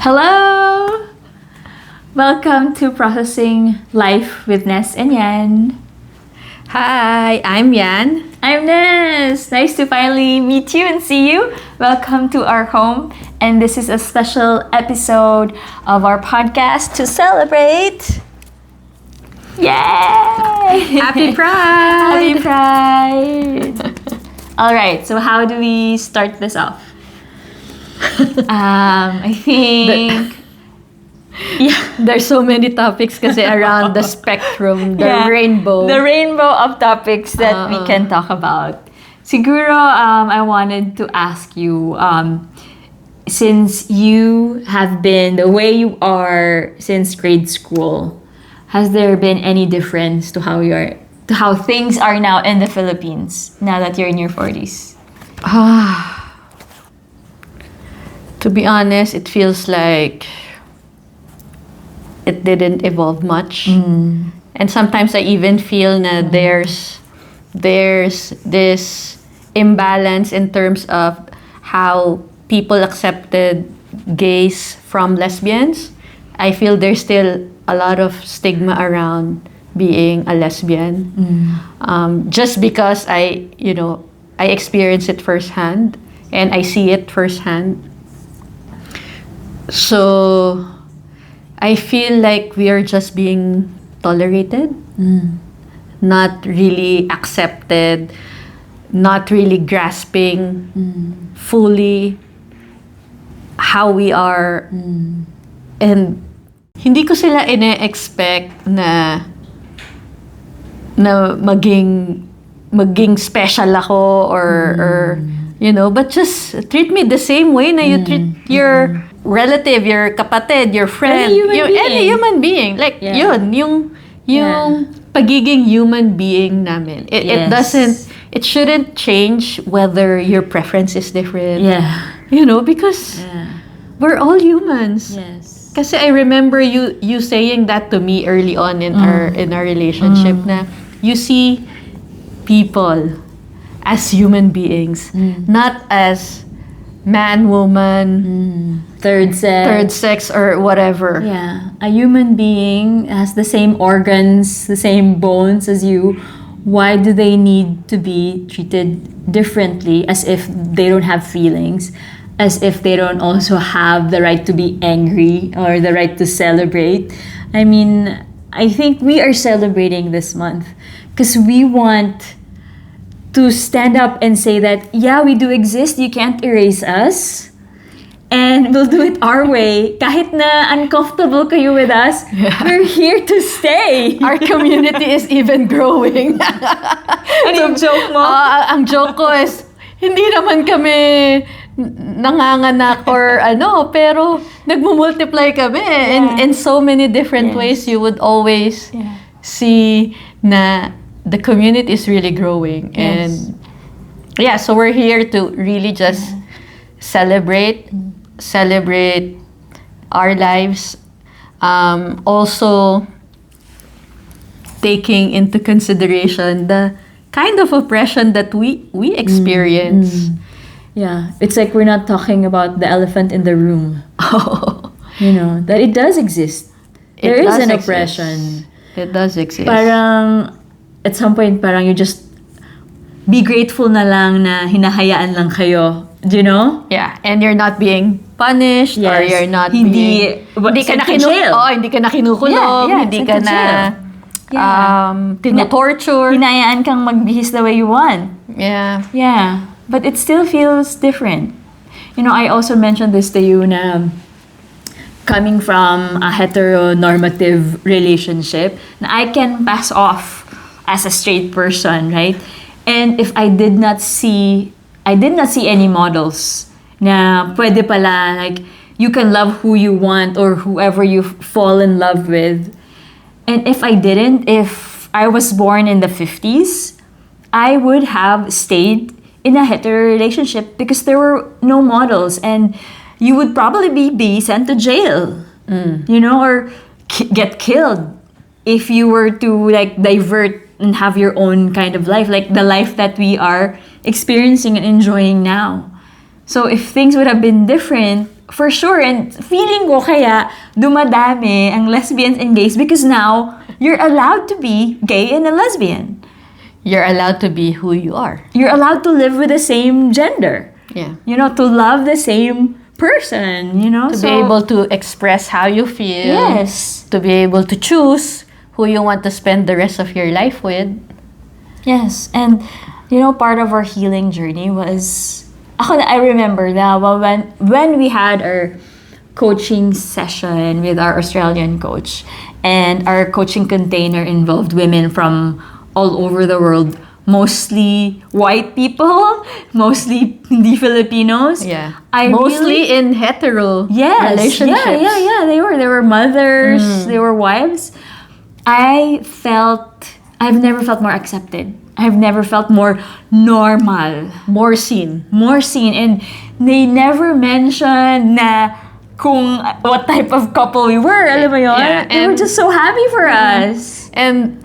Hello! Welcome to Processing Life with Ness and Yan. Hi, I'm Yan. I'm Ness. Nice to finally meet you and see you. Welcome to our home. And this is a special episode of our podcast to celebrate. Yay! Happy Pride! Happy Pride! Alright, so how do we start this off? I think... There's so many topics kasi around the spectrum, the rainbow. The rainbow of topics that we can talk about. Siguro, I wanted to ask you, since you have been the way you are since grade school, has there been any difference to how things are now in the Philippines now that you're in your 40s? To be honest, it feels like it didn't evolve much. And sometimes I even feel that there's this imbalance in terms of how people accepted gays from lesbians. I feel there's still a lot of stigma around being a lesbian. Just because I experience it firsthand and I see it firsthand. So I feel like we are just being tolerated, not really accepted, not really grasping fully how we are. And hindi ko sila ine-expect na maging special ako or but just treat me the same way na you treat your relative, your kapatid, your friend, any human being. Like yun, yung pagiging human being namin. It shouldn't change whether your preference is different. Because we're all humans. Yes. Kasi I remember you saying that to me early on in our relationship na you see people as human beings, not as man, woman, third sex, or whatever. Yeah, a human being has the same organs, the same bones as you. Why do they need to be treated differently, as if they don't have feelings, as if they don't also have the right to be angry or the right to celebrate? I mean, I think we are celebrating this month because we want to stand up and say that, yeah, we do exist, you can't erase us, and we'll do it our way. Kahit na uncomfortable kayo with us, we're here to stay. Our community is even growing. Ano yung joke mo? Ang joke ko is, hindi naman kami nanganganak or pero nagmumultiply kami in so many different ways. You would always see na the community is really growing. And so we're here to really just celebrate our lives. Also taking into consideration the kind of oppression that we experience. Yeah, it's like we're not talking about the elephant in the room. That it does exist. There is an oppression. It does exist. Parang at some point, parang you just be grateful na lang na hinahayaan lang kayo. Do you know? Yeah, and you're not being punished or you're not hindi ka na kinukulong, hindi ka na tinotorture. Hinayaan kang magbihis the way you want. Yeah. But it still feels different. I also mentioned this to you na coming from a heteronormative relationship, na I can pass off as a straight person, right? And if I did not see any models na pwede pala, like, you can love who you want or whoever you fall in love with. And if I was born in the 50s, I would have stayed in a hetero relationship because there were no models, and you would probably be sent to jail, or get killed if you were to divert and have your own kind of life, like the life that we are experiencing and enjoying now. So if things would have been different, For sure. And feeling ko kaya dumadami ang lesbians and gays because now you're allowed to be gay and a lesbian. You're allowed to be who you are. You're allowed to live with the same gender. Yeah. You know, to love the same person, you know? To be able to express how you feel. Yes. To be able to choose who you want to spend the rest of your life with. Yes. And, you know, part of our healing journey was... I remember that when we had our coaching session with our Australian coach, and our coaching container involved women from all over the world, mostly white people, mostly hindi Filipinos. Yeah. I Mostly in hetero relationships. Yeah. They were mothers, they were wives. I've never felt more accepted. I've never felt more normal. More seen. And they never mentioned na kung what type of couple we were. Alam mo yun? Yeah, They were just so happy for us. And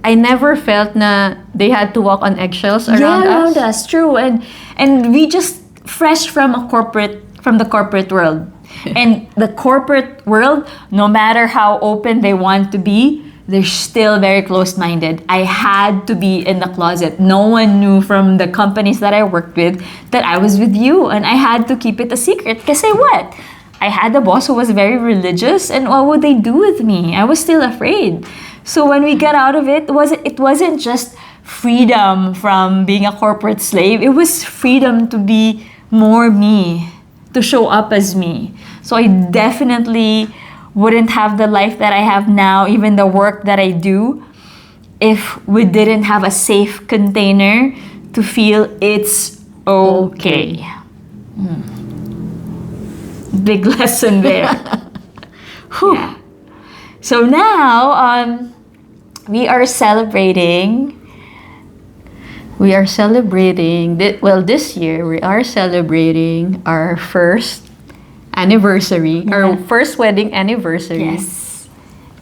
I never felt na they had to walk on eggshells around around us. us. True. And we just fresh from the corporate world. And the corporate world, no matter how open they want to be, they're still very close-minded. I had to be in the closet. No one knew from the companies that I worked with that I was with you. And I had to keep it a secret. Kasi what? I had a boss who was very religious, and what would they do with me? I was still afraid. So when we got out of it, it wasn't just freedom from being a corporate slave. It was freedom to be more me, to show up as me. So I definitely wouldn't have the life that I have now, even the work that I do, if we didn't have a safe container to feel it's okay. Big lesson there. Yeah. So now, we are celebrating. This year we are celebrating our first anniversary, our first wedding anniversary. Yes.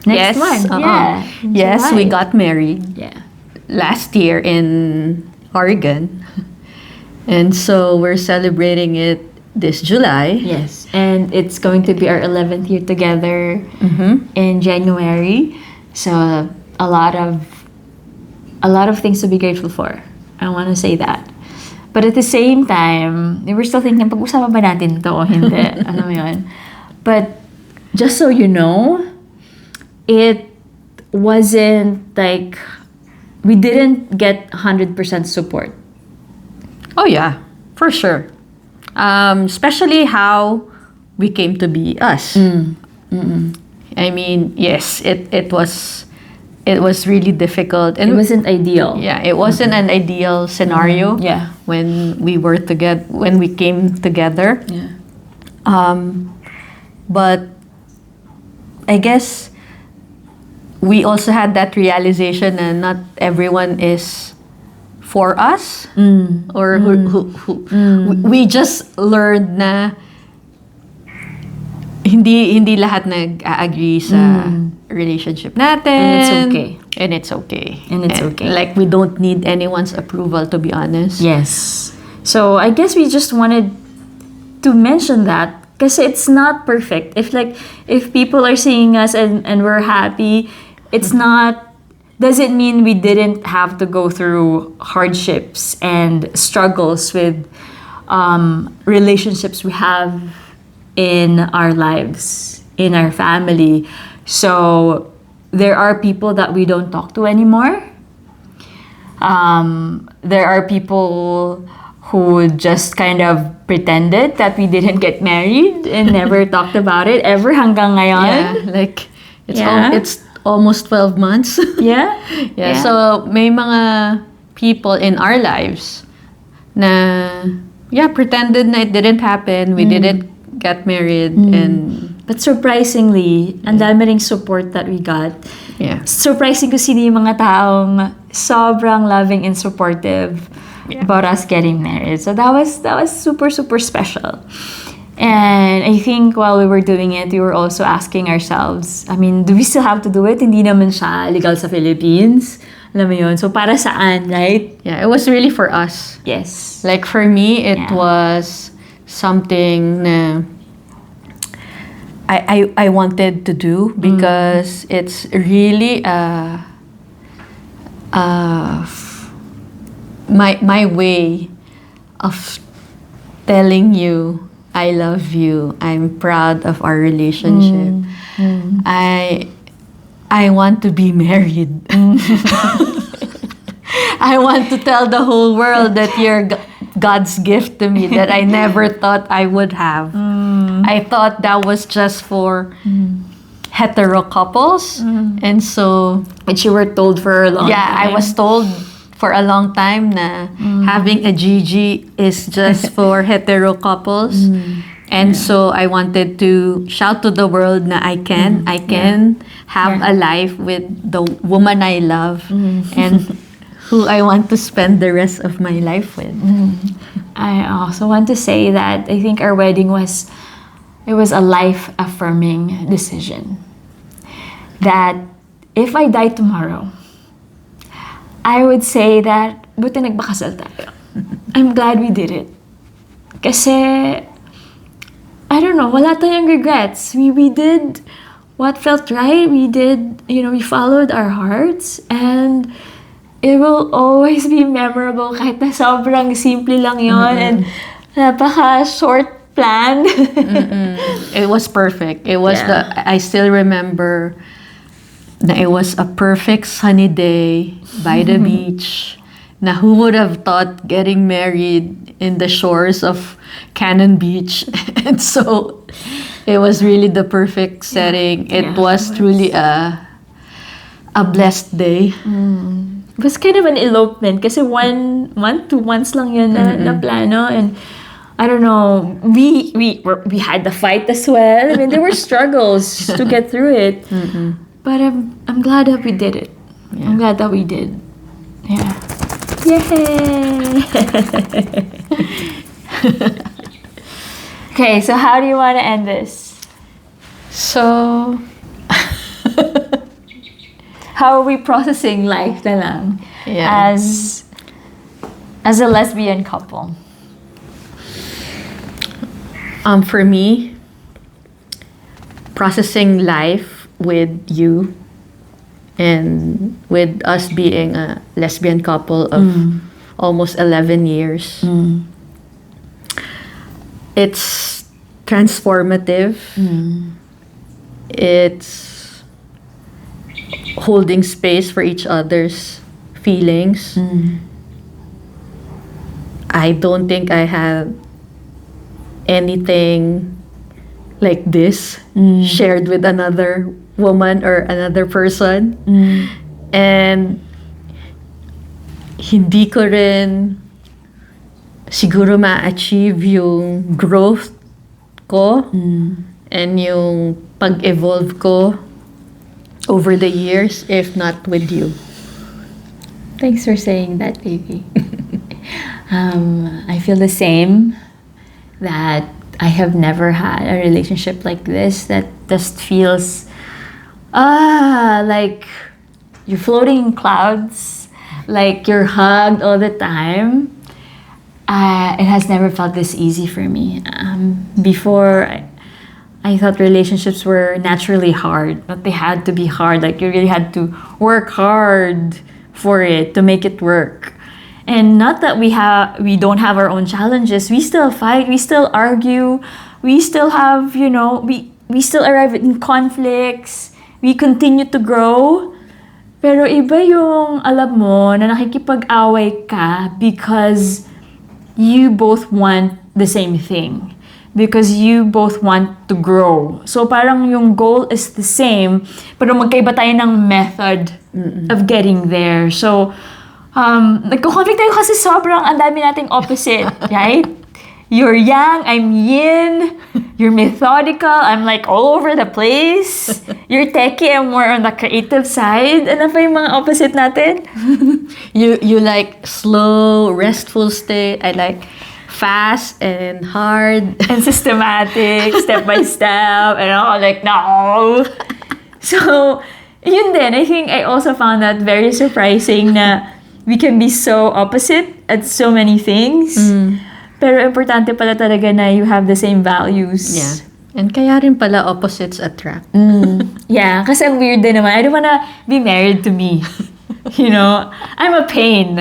Next month. Yeah. Yes, July. we got married Yeah. last year in Oregon. And so we're celebrating it this July. Yes. And it's going to be our 11th year together in January. So a lot of things to be grateful for. I want to say that. But at the same time, we were still thinking, pag-usapan ba natin to o hindi? Ano mo yun? But just so you know, it wasn't like, we didn't get 100% support. Oh yeah, for sure. Especially how we came to be us. I mean, yes, it was really difficult, and It wasn't ideal. yeah, it wasn't an ideal scenario. Yeah. When we came together. Yeah. But I guess we also had that realization that not everyone is for us, or we just learned na hindi lahat nag-agree sa relationship natin. And it's okay. And it's okay. And it's okay. Like, we don't need anyone's approval, to be honest. Yes. So I guess we just wanted to mention that because it's not perfect. If people are seeing us and we're happy, it's not, doesn't mean we didn't have to go through hardships and struggles with relationships we have in our lives, in our family. So there are people that we don't talk to anymore. There are people who just kind of pretended that we didn't get married and never talked about it ever hanggang ngayon. Yeah, like it's Yeah. it's almost 12 months. Yeah. Yeah, so may mga people in our lives na pretended na it didn't happen, we didn't get married, and But surprisingly, ang dami ring support that we got. yeah. Surprising ko sino yung mga taong sobrang loving and supportive about us getting married. So that was super, super special. And I think while we were doing it, we were also asking ourselves, I mean, do we still have to do it? Hindi naman siya legal sa Philippines. Alam mo yun? So para saan, right? Yeah, it was really for us. Yes. Like for me, it Yeah. was something na I wanted to do, because it's really my way of telling you I love you. I'm proud of our relationship. I want to be married. I want to tell the whole world that you're God's gift to me that I never thought I would have. I thought that was just for hetero couples. And so, Which you were told for a long time. I was told for a long time na having a GG is just for hetero couples. And so I wanted to shout to the world na I can have a life with the woman I love and who I want to spend the rest of my life with. I also want to say that I think our wedding was a life-affirming decision. That if I die tomorrow, I would say that buti nagbakasal tayo. I'm glad we did it. Kasi, I don't know, wala tayong regrets. We did what felt right. We did, we followed our hearts, and it will always be memorable kahit na sobrang simple lang yon and napaka-short plan. It was perfect. It was I still remember na it was a perfect sunny day by the beach. Na who would have thought getting married in the shores of Cannon Beach? And so it was really the perfect setting. It was truly a blessed day. It was kind of an elopement kasi 1 month, 2 months lang yun na plano, and I don't know, we had the fight as well. I mean, there were struggles to get through it. But I'm glad that we did it. Yeah. I'm glad that we did. Yeah. Yay! Okay, so how do you want to end this? So, how are we processing life na lang as a lesbian couple? For me, processing life with you and with us being a lesbian couple of almost 11 years, it's transformative. It's holding space for each other's feelings. I don't think I have anything like this shared with another woman or another person. And hindi ko rin siguro ma-achieve yung growth ko and yung pag-evolve ko over the years if not with you. Thanks for saying that, baby. I feel the same, that I have never had a relationship like this that just feels like you're floating in clouds, like you're hugged all the time. It has never felt this easy for me. Before, I thought relationships were naturally hard, but they had to be hard. Like you really had to work hard for it to make it work. And not that we don't have our own challenges. We still fight, we still argue, we still have, we still arrive in conflicts, we continue to grow. Pero iba yung alam mo na nakikipag-away ka because you both want the same thing. Because you both want to grow. So parang yung goal is the same, pero magkaiba tayo ng method of getting there. So, nagko-conflict tayo kasi sobrang ang dami nating opposite, right? You're yang, I'm yin. You're methodical, I'm like all over the place. You're techie, I'm more on the creative side. Ano pa yung mga opposite natin? You like slow, restful state. I like fast and hard and systematic, step by step, and all like no. So, yun din. I think I also found that very surprising na we can be so opposite at so many things. Pero importante pala talaga na you have the same values. And kaya rin pala opposites attract. Yeah, kasi ang weird din naman. I don't wanna be married to me. You know, I'm a pain.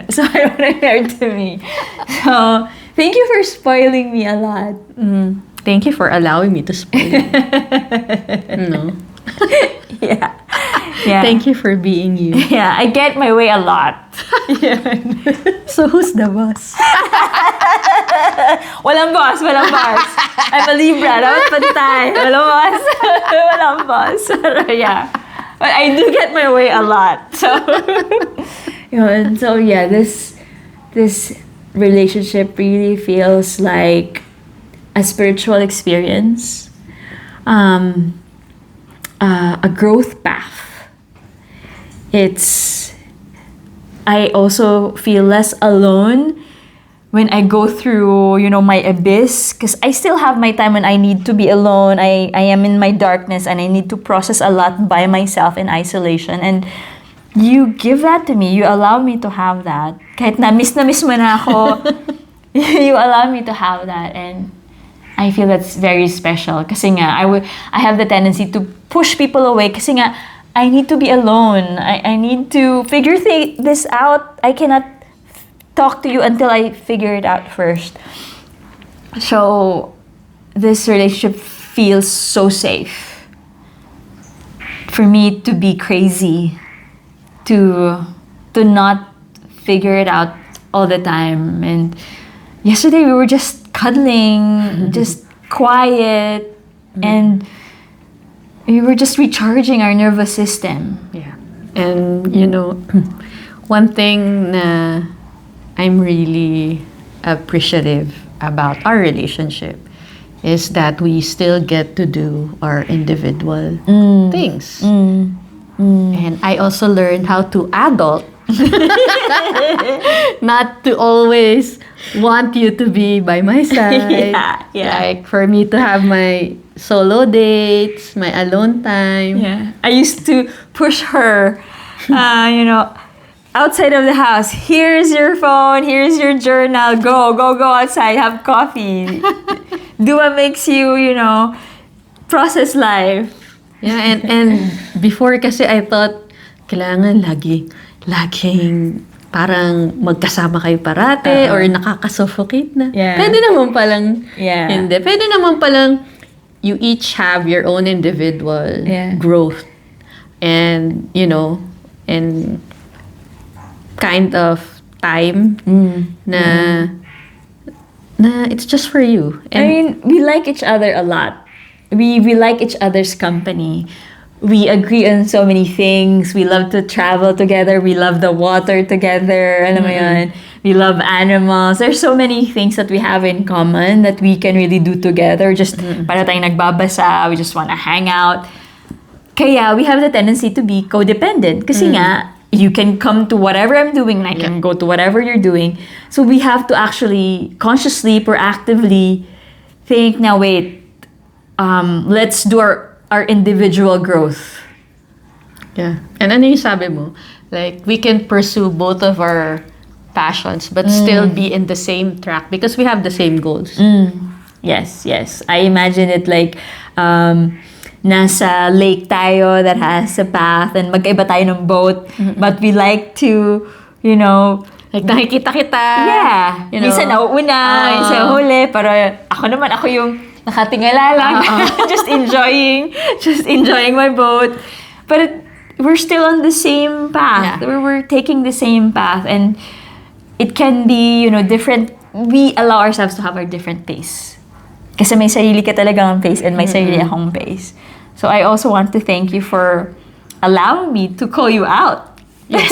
So I don't wanna be married to me. So, thank you for spoiling me a lot. Thank you for allowing me to spoil. No. Yeah. Yeah. Thank you for being you. Yeah, I get my way a lot. So who's the boss? Walang boss. I'm a Libra. Dapat pantay. Walang boss. Walang boss. Pero yeah. But I do get my way a lot. So, yun. So yeah, this relationship really feels like a spiritual experience, a growth path. I also feel less alone when I go through, my abyss, because I still have my time when I need to be alone. I am in my darkness and I need to process a lot by myself in isolation. And you give that to me. You allow me to have that. Kahit na-miss mo na ako, you allow me to have that. And I feel that's very special. Kasi nga, I have the tendency to push people away. Kasi nga, I need to be alone. I need to figure this out. I cannot talk to you until I figure it out first. So, this relationship feels so safe. For me to be crazy. To not figure it out all the time. And yesterday we were just cuddling, just quiet, and we were just recharging our nervous system. Yeah. And, one thing na I'm really appreciative about our relationship is that we still get to do our individual things. And I also learned how to adult. Not to always want you to be by my side. Yeah. Like for me to have my solo dates, my alone time. Yeah. I used to push her, outside of the house. Here's your phone, here's your journal. Go outside, have coffee. Do what makes you, process life. Yeah, and before kasi I thought kailangan laging parang magkasama kayo parate or nakaka-suffocate na. Yeah. Pwede naman palang Yeah. Pwede naman palang you each have your own individual growth and and kind of time na it's just for you. And we like each other a lot. We like each other's company. We agree on so many things. We love to travel together. We love the water together. Alam mo yun? We love animals. There's so many things that we have in common that we can really do together. Just para tayong nagbabasa, we just want to hang out. Kaya we have the tendency to be codependent. Kasi nga, you can come to whatever I'm doing and I can go to whatever you're doing. So we have to actually consciously, proactively think, now wait, let's do our individual growth. yeah. And ano yung sabi mo? Like, we can pursue both of our passions but still be in the same track because we have the same goals. Yes. I imagine it like nasa lake tayo that has a path and magkaiba tayo ng boat, but we like to, Like, nakikita kita. yeah. Minsan nauuna, minsan huli, pero ako yung nakatingala lang, just enjoying my boat. But we're still on the same path. Yeah. We're taking the same path, and it can be, different. We allow ourselves to have our different pace. Kasi may sarili ka talagang pace and may sarili akong pace. So I also want to thank you for allowing me to call you out. Yes.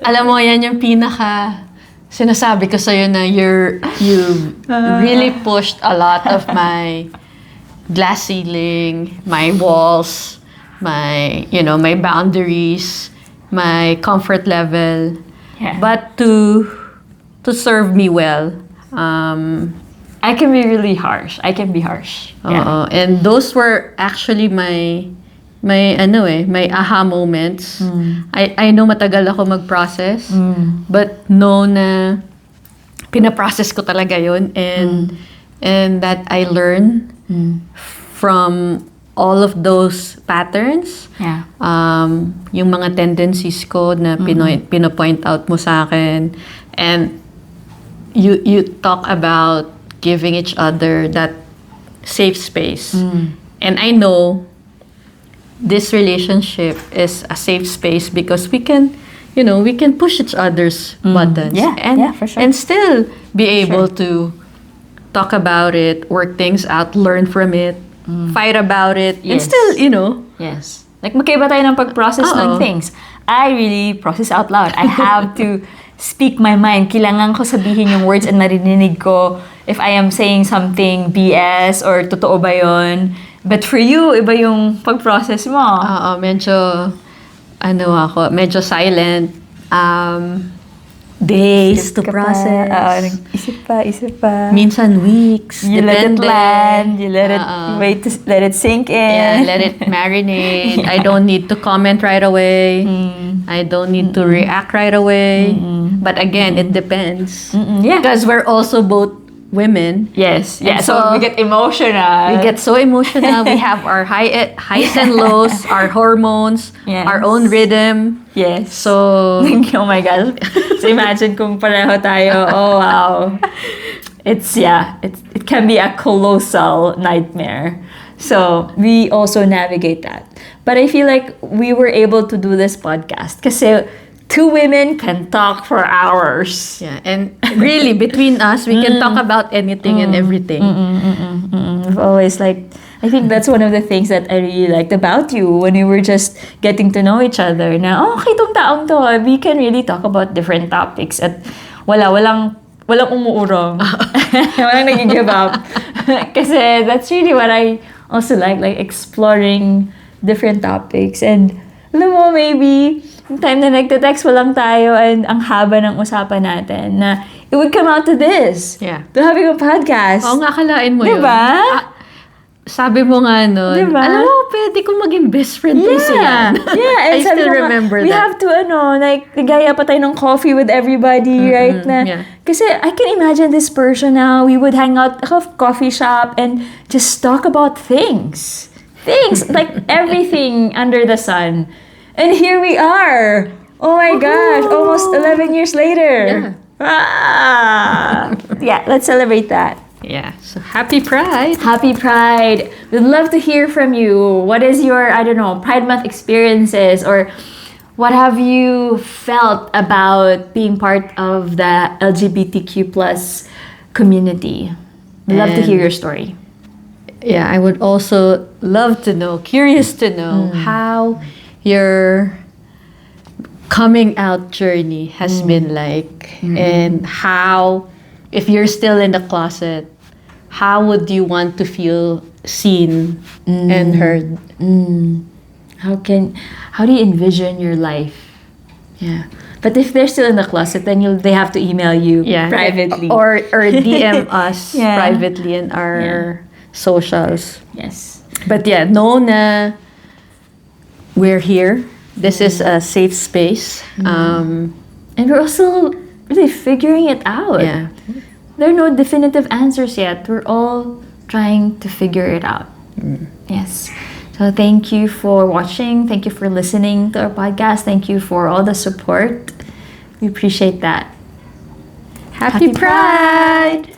Alam mo, yan yung pinaka sinasabi ko sa'yo na you really pushed a lot of my glass ceiling, my walls, my boundaries, my comfort level. Yeah. But to serve me well. I can be really harsh. I can be harsh. Yeah. And those were actually my aha moments. I know matagal ako mag-process, but know na pinaprocess ko talaga yun. And and that I learn from all of those patterns. Yeah. Yung mga tendencies ko na pinopoint out mo sa akin. And you talk about giving each other that safe space. And I know this relationship is a safe space because we can push each other's buttons. Yeah, for sure. And still be able to talk about it, work things out, learn from it, fight about it, and Yes. still, Yes. Like, magkaiba tayo ng pag-process ng things. I really process out loud. I have to speak my mind. Kailangan ko sabihin yung words and marinig ko if I am saying something BS or totoo ba yun. But for you, iba yung pag-process mo. medyo medyo silent. Days to process. Isip pa. Minsan weeks. You let it depende. land. You let it wait to let it sink in. Yeah, let it marinate. I don't need to comment right away. I don't need to react right away. But again, it depends. Yeah. Because we're also both women. Yes. Yeah. And So we get emotional. We get so emotional. We have our highs and lows, our hormones, Yes. our own rhythm. Yes. So Oh my God. So imagine kung pareho tayo. Oh wow. It can be a colossal nightmare. So we also navigate that. But I feel like we were able to do this podcast kasi two women can talk for hours. yeah, and really between us, we can talk about anything and everything. We've always I think that's one of the things that I really liked about you when we were just getting to know each other. Na, okay, tong taong to, we can really talk about different topics at walang umuurong. Walang nag-give up. Kasi that's really what I also like exploring different topics. And alam mo, maybe yung time na nagte-text pa lang tayo and ang haba ng usapan natin na it would come out to this. Yeah. To having a podcast. Oo nga, akalain mo yun. Diba? Sabi mo nga nun, Diba? alam mo, pwede kong maging best friend to siya. Yeah. And I sabi still mo nga, remember we that. have to, nagaya pa tayo ng coffee with everybody, right? Na, yeah. Kasi I can imagine this person now, we would hang out at a coffee shop and just talk about things. Things, like everything under the sun. And here we are. Oh my gosh, almost 11 years later. Yeah, let's celebrate that. Yeah, so happy Pride. Happy Pride. We'd love to hear from you. What is your, Pride Month experiences, or what have you felt about being part of the LGBTQ plus community? We'd love to hear your story. Yeah, I would also curious to know how your coming out journey has been like, and how, if you're still in the closet, how would you want to feel seen and heard? How do you envision your life? Yeah. But if they're still in the closet, then they have to email you privately. Or DM us Yeah. privately in our socials. Yes. But yeah, know na we're here. This is a safe space. And we're also really figuring it out. Yeah. There are no definitive answers yet. We're all trying to figure it out. Yes. So thank you for watching. Thank you for listening to our podcast. Thank you for all the support. We appreciate that. Happy Pride!